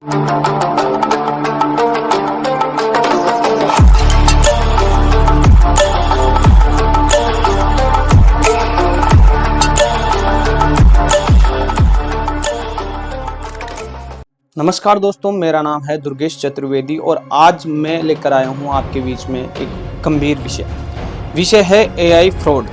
नमस्कार दोस्तों, मेरा नाम है दुर्गेश चतुर्वेदी और आज मैं लेकर आया हूं आपके बीच में एक गंभीर विषय है एआई फ्रॉड।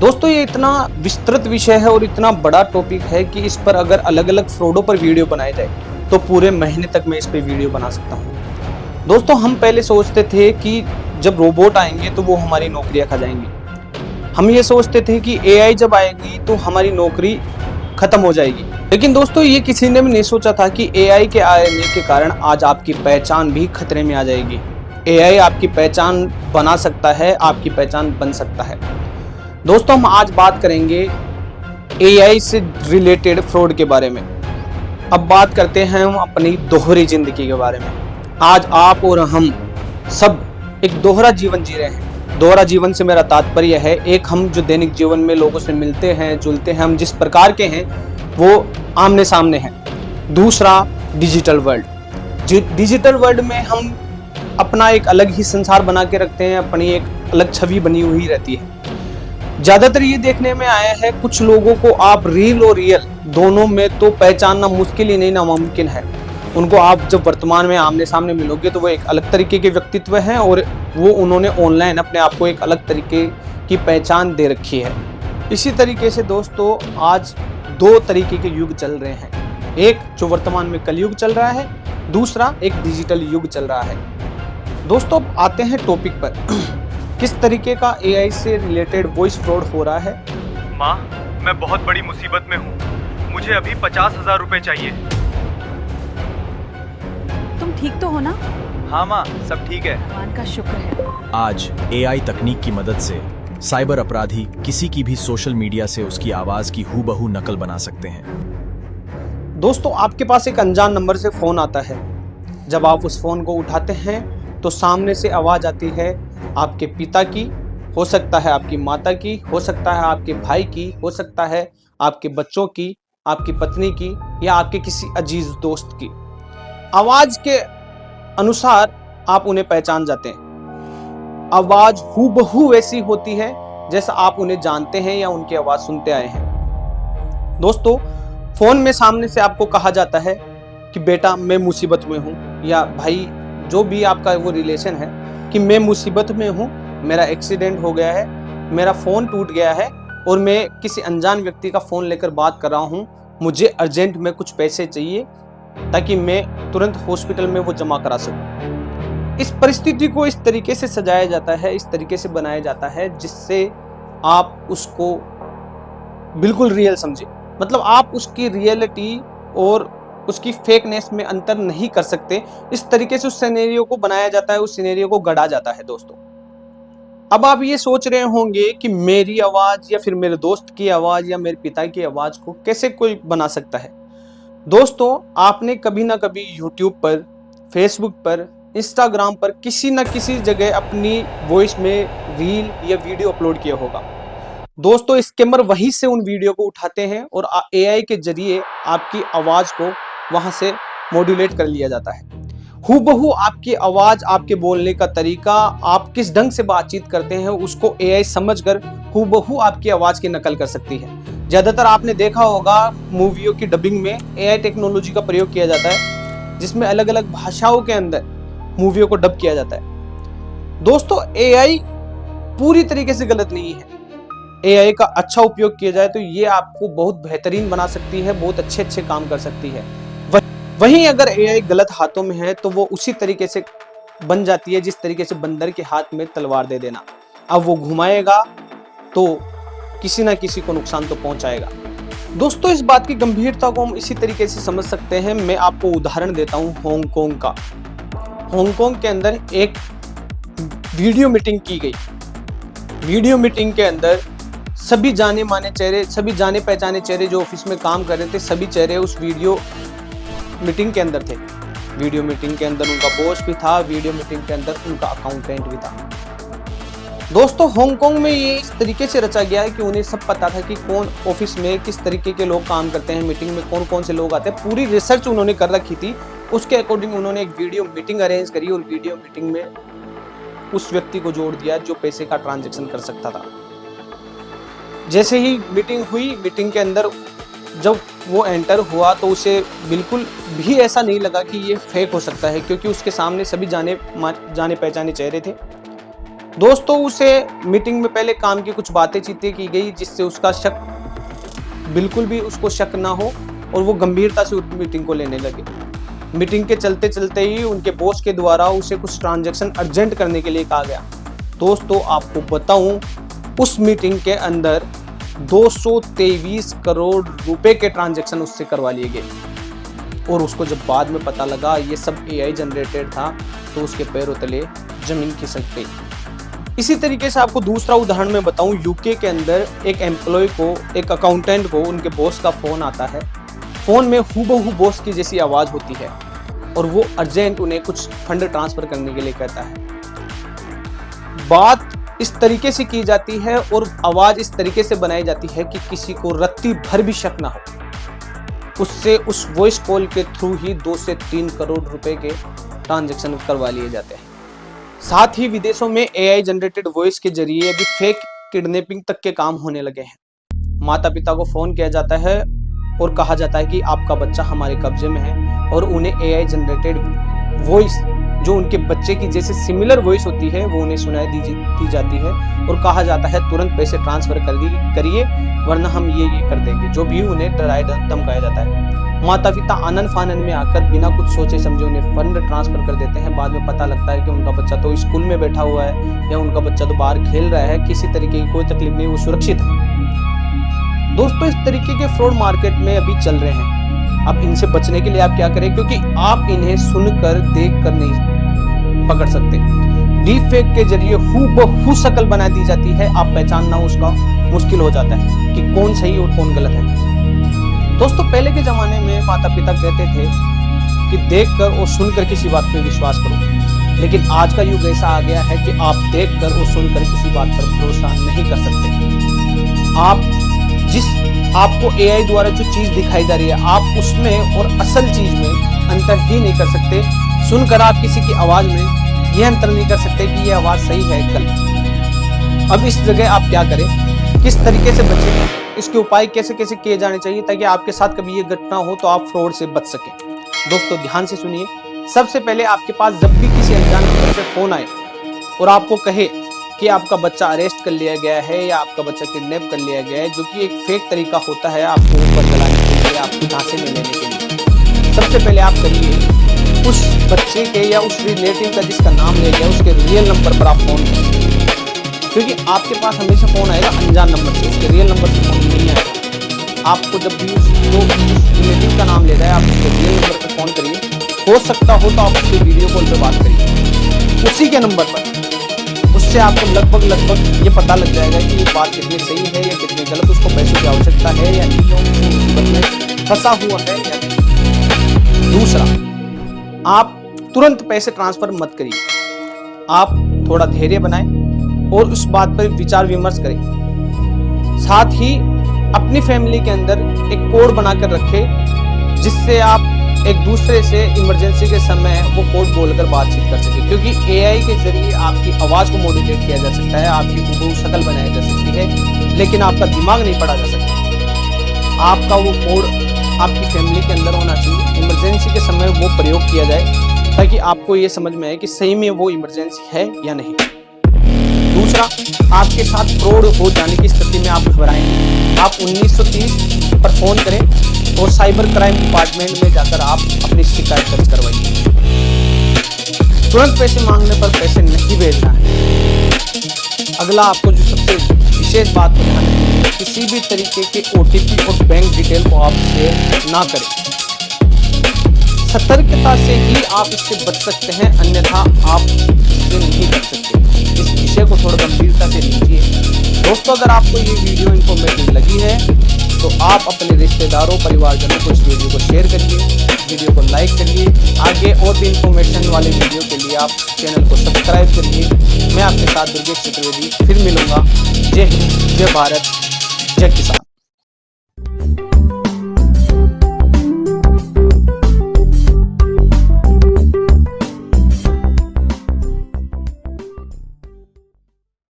दोस्तों, ये इतना विस्तृत विषय है और इतना बड़ा टॉपिक है कि इस पर अगर अलग अलग फ्रॉडों पर वीडियो बनाए जाए तो पूरे महीने तक मैं इस पर वीडियो बना सकता हूं। दोस्तों, हम पहले सोचते थे कि जब रोबोट आएंगे तो वो हमारी नौकरियां खा जाएंगे। हम ये सोचते थे कि एआई जब आएगी तो हमारी नौकरी खत्म हो जाएगी। लेकिन दोस्तों, ये किसी ने भी नहीं सोचा था कि एआई के आने के कारण आज आपकी पहचान भी खतरे में आ जाएगी। एआई आपकी पहचान बना सकता है, आपकी पहचान बन सकता है। दोस्तों, हम आज बात करेंगे एआई से रिलेटेड फ्रॉड के बारे में। अब बात करते हैं हम अपनी दोहरी जिंदगी के बारे में। आज आप और हम सब एक दोहरा जीवन जी रहे हैं। दोहरा जीवन से मेरा तात्पर्य है, एक हम जो दैनिक जीवन में लोगों से मिलते हैं, जुलते हैं, हम जिस प्रकार के हैं वो आमने सामने हैं। दूसरा, डिजिटल वर्ल्ड। डिजिटल वर्ल्ड में हम अपना एक अलग ही संसार बना के रखते हैं, अपनी एक अलग छवि बनी हुई रहती है। ज्यादातर ये देखने में आया है, कुछ लोगों को आप रियल और रियल दोनों में तो पहचानना मुश्किल ही नहीं, नामुमकिन है। उनको आप जब वर्तमान में आमने सामने मिलोगे तो वो एक अलग तरीके के व्यक्तित्व हैं और वो उन्होंने ऑनलाइन अपने आप को एक अलग तरीके की पहचान दे रखी है। इसी तरीके से दोस्तों, आज दो तरीके के युग चल रहे हैं। एक जो वर्तमान में कलयुग चल रहा है, दूसरा एक डिजिटल युग चल रहा है। दोस्तों, आते हैं टॉपिक पर। किस तरीके का एआई से रिलेटेड वॉइस फ्रॉड हो रहा है। माँ, मैं बहुत बड़ी मुसीबत में हूँ, मुझे अभी 50,000 रुपए चाहिए। तुम ठीक तो हो ना? हाँ माँ, सब ठीक है। भगवान का शुक्र है। आज एआई तकनीक की मदद से साइबर अपराधी किसी की भी सोशल मीडिया से उसकी आवाज की हूबहू नकल बना सकते हैं। दोस्तों, आपके पास एक अनजान नंबर से फोन आता है। जब आप उस फोन को उठाते हैं तो सामने से आवाज आती है आपके पिता की, हो सकता है आपकी माता की, हो सकता है आपके भाई की, हो सकता है आपके बच्चों की, आपकी पत्नी की या आपके किसी अजीज दोस्त की। आवाज के अनुसार आप उन्हें पहचान जाते हैं। आवाज हूबहू वैसी होती है जैसा आप उन्हें जानते हैं या उनकी आवाज सुनते आए हैं। दोस्तों, फोन में सामने से आपको कहा जाता है कि बेटा मैं मुसीबत में हूं, या भाई जो भी आपका वो रिलेशन है कि मैं मुसीबत में हूं, मेरा एक्सीडेंट हो गया है, मेरा फोन टूट गया है और मैं किसी अनजान व्यक्ति का फोन लेकर बात कर रहा हूं, मुझे अर्जेंट में कुछ पैसे चाहिए ताकि मैं तुरंत हॉस्पिटल में वो जमा करा सकूं। इस परिस्थिति को इस तरीके से सजाया जाता है, इस तरीके से बनाया जाता है जिससे आप उसको बिल्कुल रियल समझे। मतलब आप उसकी रियलिटी और उसकी फेकनेस में अंतर नहीं कर सकते। इस तरीके से उस सिनेरियो को बनाया जाता है, उस सिनेरियो को गढ़ा जाता है। दोस्तों, अब आप ये सोच रहे होंगे कि मेरी आवाज या फिर मेरे दोस्त की आवाज या मेरे पिता की आवाज को कैसे कोई बना सकता है। दोस्तों, आपने कभी ना कभी यूट्यूब पर, फेसबुक पर, इंस्टाग्राम पर किसी न किसी जगह अपनी वॉइस में रील या वीडियो अपलोड किया होगा। दोस्तों, स्कैमर वहीं से उन वीडियो को उठाते हैं और एआई के जरिए आपकी आवाज को वहां से मॉड्यूलेट कर लिया जाता है। हूबहू आपकी आवाज, आपके बोलने का तरीका, आप किस ढंग से बातचीत करते हैं उसको एआई समझकर हूबहू आपकी आवाज की नकल कर सकती है। ज्यादातर आपने देखा होगा मूवियों की डबिंग में एआई टेक्नोलॉजी का प्रयोग किया जाता है, जिसमें अलग अलग भाषाओं के अंदर मूवियों को डब किया जाता है। दोस्तों, एआई पूरी तरीके से गलत नहीं है। एआई का अच्छा उपयोग किया जाए तो ये आपको बहुत बेहतरीन बना सकती है, बहुत अच्छे काम कर सकती है। वहीं अगर एआई गलत हाथों में है तो वो उसी तरीके से बन जाती है जिस तरीके से बंदर के हाथ में तलवार दे देना। अब वो घुमाएगा तो किसी ना किसी को नुकसान तो पहुंचाएगा। दोस्तों, इस बात की गंभीरता को हम इसी तरीके से समझ सकते हैं। मैं आपको उदाहरण देता हूं हांगकांग का। हांगकांग के अंदर एक वीडियो मीटिंग की गई। वीडियो मीटिंग के अंदर सभी जाने माने चेहरे, सभी जाने पहचाने चेहरे जो ऑफिस में काम कर रहे थे, सभी चेहरे उस वीडियो मीटिंग के अंदर थे। वीडियो मीटिंग के अंदर उनका बॉस भी था, वीडियो मीटिंग के अंदर उनका अकाउंटेंट भी था। दोस्तों, हांगकांग में ये इस तरीके से रचा गया है कि उन्हें सब पता था कि कौन ऑफिस में किस तरीके के लोग काम करते हैं, मीटिंग में कौन कौन से लोग आते हैं। पूरी रिसर्च उन्होंने कर रखी थी उसके अकॉर्डिंग उन्होंने एक वीडियो मीटिंग अरेंज करी और वीडियो मीटिंग में उस व्यक्ति को जोड़ दिया जो पैसे का ट्रांजैक्शन कर सकता था। जैसे ही मीटिंग हुई, मीटिंग के अंदर जब वो एंटर हुआ तो उसे बिल्कुल भी ऐसा नहीं लगा कि ये फेक हो सकता है, क्योंकि उसके सामने सभी जाने पहचाने चेहरे थे। दोस्तों, उसे मीटिंग में पहले काम की कुछ बातें चीतें की गई जिससे उसका शक, बिल्कुल भी उसको शक ना हो और वो गंभीरता से उस मीटिंग को लेने लगे। मीटिंग के चलते चलते ही उनके बॉस के द्वारा उसे कुछ ट्रांजैक्शन अर्जेंट करने के लिए कहा गया। दोस्तों, आपको बताऊं, उस मीटिंग के अंदर 223 करोड़ रुपए के ट्रांजैक्शन उससे करवा लिए गए और उसको जब बाद में पता लगा ये सब AI जनरेटेड था तो उसके पैरों तले जमीन खिसक गई। इसी तरीके से आपको दूसरा उदाहरण मैं बताऊं, यूके के अंदर एक एम्प्लॉय को, एक अकाउंटेंट को उनके बॉस का फोन आता है। फोन में हूबहू बॉस की जैसी आवाज होती है और वो अर्जेंट उन्हें कुछ फंड ट्रांसफर करने के लिए कहता है। बात इस तरीके से की जाती है और आवाज इस तरीके से बनाई जाती है कि किसी को रत्ती भर भी शक ना हो। उससे उस वॉइस कॉल के थ्रू ही 2 से 3 करोड़ रुपए के ट्रांजैक्शन करवा लिए जाते हैं। साथ ही विदेशों में AI जनरेटेड वॉइस के जरिए अभी फेक किडनैपिंग तक के काम होने लगे हैं। माता पिता को फोन किया जाता है और कहा जाता है कि आपका बच्चा हमारे कब्जे में है और उन्हें AI जनरेटेड वॉइस जो उनके बच्चे की जैसे सिमिलर वॉइस होती है वो उन्हें सुनाई दी जाती है और कहा जाता है तुरंत पैसे ट्रांसफर करिए वरना हम ये कर देंगे, जो भी उन्हें डराए धमकाया जाता है। माता पिता आनन फानन में आकर बिना कुछ सोचे समझे उन्हें फंड ट्रांसफर कर देते हैं। बाद में पता लगता है कि उनका बच्चा तो स्कूल में बैठा हुआ है या उनका बच्चा तो बाहर खेल रहा है, किसी तरीके की कोई तकलीफ नहीं, वो सुरक्षित है। दोस्तों, इस तरीके के फ्रॉड मार्केट में अभी चल रहे हैं। अब इनसे बचने के लिए आप क्या करें, क्योंकि आप इन्हें सुनकर देखकर नहीं पकड़ सकते। डीप फेक के जरिए हूबहू शक्ल बना दी जाती है, आप पहचानना उसका मुश्किल हो जाता है कि कौन सही और कौन गलत है। दोस्तों, पहले के जमाने में माता पिता कहते थे कि देखकर और सुनकर किसी बात पर विश्वास करो, लेकिन आज का युग ऐसा आ गया है कि आप देखकर और सुनकर किसी बात पर भरोसा नहीं कर सकते। आपको AI द्वारा जो चीज दिखाई जा रही है, आप उसमें और असल चीज में अंतर ही नहीं कर सकते। सुनकर आप किसी की आवाज में यह अंतर नहीं कर सकते कि यह आवाज सही है गलत। अब इस जगह आप क्या करें, किस तरीके से बचें, इसके उपाय कैसे कैसे किए जाने चाहिए ताकि आपके साथ कभी ये घटना हो तो आप फ्रॉड से बच सकें। दोस्तों, ध्यान से सुनिए। सबसे पहले आपके पास जब भी किसी अनजान नंबर से फोन आए और आपको कहे कि आपका बच्चा अरेस्ट कर लिया गया है या आपका बच्चा किडनैप कर लिया गया है, जो कि एक फेक तरीका होता है आपको ऊपर जलाने के लिए, आपकी झांसे में लेने के लिए, सबसे पहले आप करिए उस बच्चे के या उस रिलेटिव का जिसका नाम ले गया उसके रियल नंबर पर आप फोन करें, क्योंकि आपके पास हमेशा फोन आएगा अनजान नंबर से, उसके रियल नंबर से फोन नहीं आएगा। आपको जब भी उस रिलेटिव का नाम ले रहा है आप उसके रियल नंबर पर फोन करिए। हो सकता हो तो आप उसके वीडियो कॉल पर बात करिए उसी के नंबर पर। उससे आपको लगभग ये पता लग जाएगा कि ये बात कितनी सही है या कितनी गलत, उसको पैसों की आवश्यकता है या नहीं, मुसीबत में फंसा हुआ है या नहीं। दूसरा, आप तुरंत पैसे ट्रांसफर मत करिए, आप थोड़ा धैर्य बनाएं और उस बात पर विचार विमर्श करें। साथ ही अपनी फैमिली के अंदर एक कोड बनाकर रखें जिससे आप एक दूसरे से इमरजेंसी के समय वो कोड बोलकर बातचीत कर सके, क्योंकि AI के जरिए आपकी आवाज़ को मॉड्यूलेट किया जा सकता है, आपकी हूबहू शक्ल बनाई जा सकती है, लेकिन आपका दिमाग नहीं पढ़ा जा सकता। आपका वो कोड आपकी फैमिली के अंदर होना चाहिए, इमरजेंसी के समय वो प्रयोग किया जाए ताकि आपको ये समझ में आए कि सही में वो इमरजेंसी है या नहीं। दूसरा, आपके साथ फ्रॉड हो जाने की स्थिति में आप घबराएंगे, आप 1930 पर फोन करें और साइबर क्राइम डिपार्टमेंट में जाकर आप अपनी शिकायत दर्ज करवाइए। तुरंत पैसे मांगने पर पैसे नहीं भेजना है। अगला, आपको जो सबसे विशेष बात को ध्यान रखनी है, किसी भी तरीके के OTP और बैंक डिटेल को आप शेयर ना करें। सतर्कता से ही आप इससे बच सकते हैं, अन्यथा आप इससे नहीं बच सकते। इस विषय को थोड़ा गंभीरता से लीजिए। दोस्तों, अगर आपको ये वीडियो इन्फॉर्मेटिव लगी है तो आप अपने रिश्तेदारों परिवारजनों को इस वीडियो को शेयर करिए, वीडियो को लाइक करिए। आगे और भी इन्फॉर्मेशन वाले वीडियो के लिए आप चैनल को सब्सक्राइब करिए। मैं आपके साथ दुर्गेश चतुर्वेदी फिर मिलूंगा। जय हिंद, जय भारत, जय किसान।